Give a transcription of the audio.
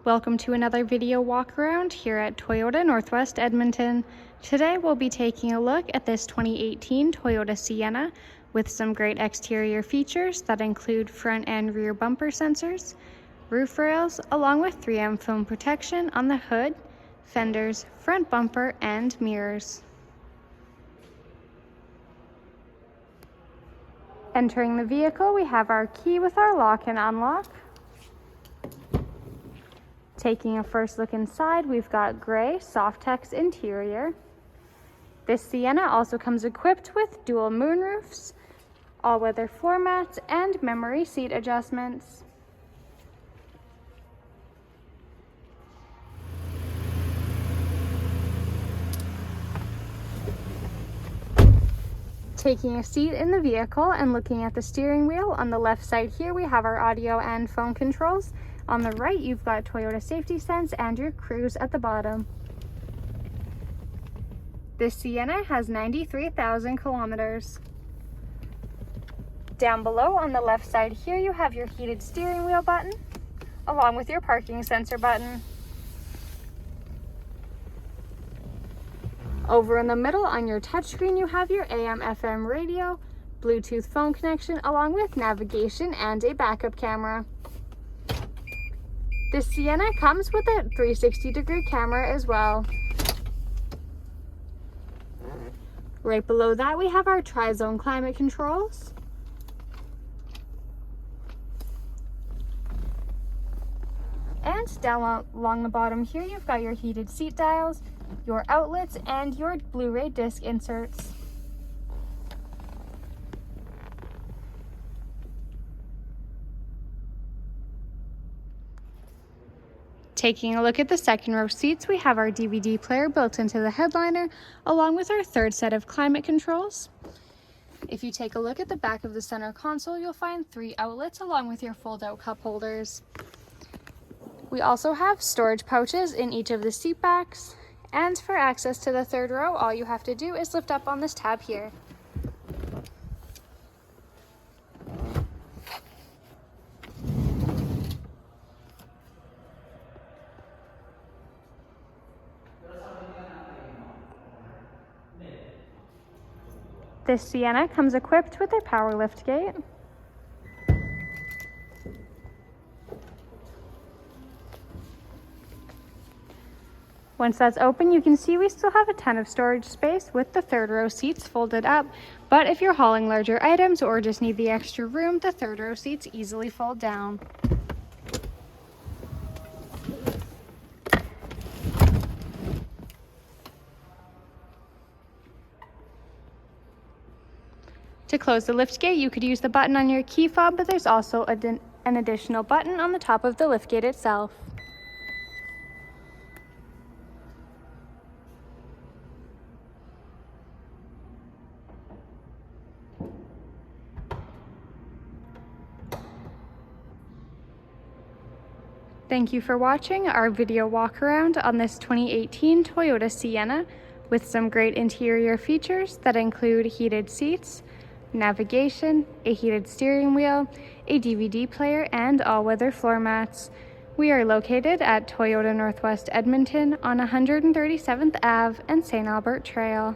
Welcome to another video walk around here at Toyota Northwest Edmonton. Today we'll be taking a look at this 2018 Toyota Sienna with some great exterior features that include front and rear bumper sensors, roof rails, along with 3M foam protection on the hood, fenders, front bumper, and mirrors. Entering the vehicle, we have our key with our lock and unlock. Taking a first look inside, we've got gray Softex interior. This Sienna also comes equipped with dual moonroofs, all-weather floor mats, and memory seat adjustments. Taking a seat in the vehicle and looking at the steering wheel, on the left side here we have our audio and phone controls. On the right you've got Toyota Safety Sense and your cruise at the bottom. This Sienna has 93,000 kilometers. Down below on the left side here you have your heated steering wheel button along with your parking sensor button. Over in the middle on your touchscreen you have your AM/FM radio, Bluetooth phone connection, along with navigation and a backup camera. This Sienna comes with a 360-degree camera as well. Right below that we have our tri-zone climate controls. And down along the bottom here you've got your heated seat dials, your outlets, and your Blu Ray disc inserts. Taking a look at the second row seats, we have our DVD player built into the headliner, along with our third set of climate controls. If you take a look at the back of the center console, you'll find 3 outlets along with your fold-out cup holders. We also have storage pouches in each of the seat backs. And for access to the third row, all you have to do is lift up on this tab here. This Sienna comes equipped with a power liftgate. Once that's open, you can see we still have a ton of storage space with the third row seats folded up, but if you're hauling larger items or just need the extra room, the third row seats easily fold down. To close the liftgate, you could use the button on your key fob, but there's also an additional button on the top of the liftgate itself. Thank you for watching our video walk around on this 2018 Toyota Sienna with some great interior features that include heated seats, navigation, a heated steering wheel, a DVD player, and all-weather floor mats. We are located at Toyota Northwest Edmonton on 137th Ave and St. Albert Trail.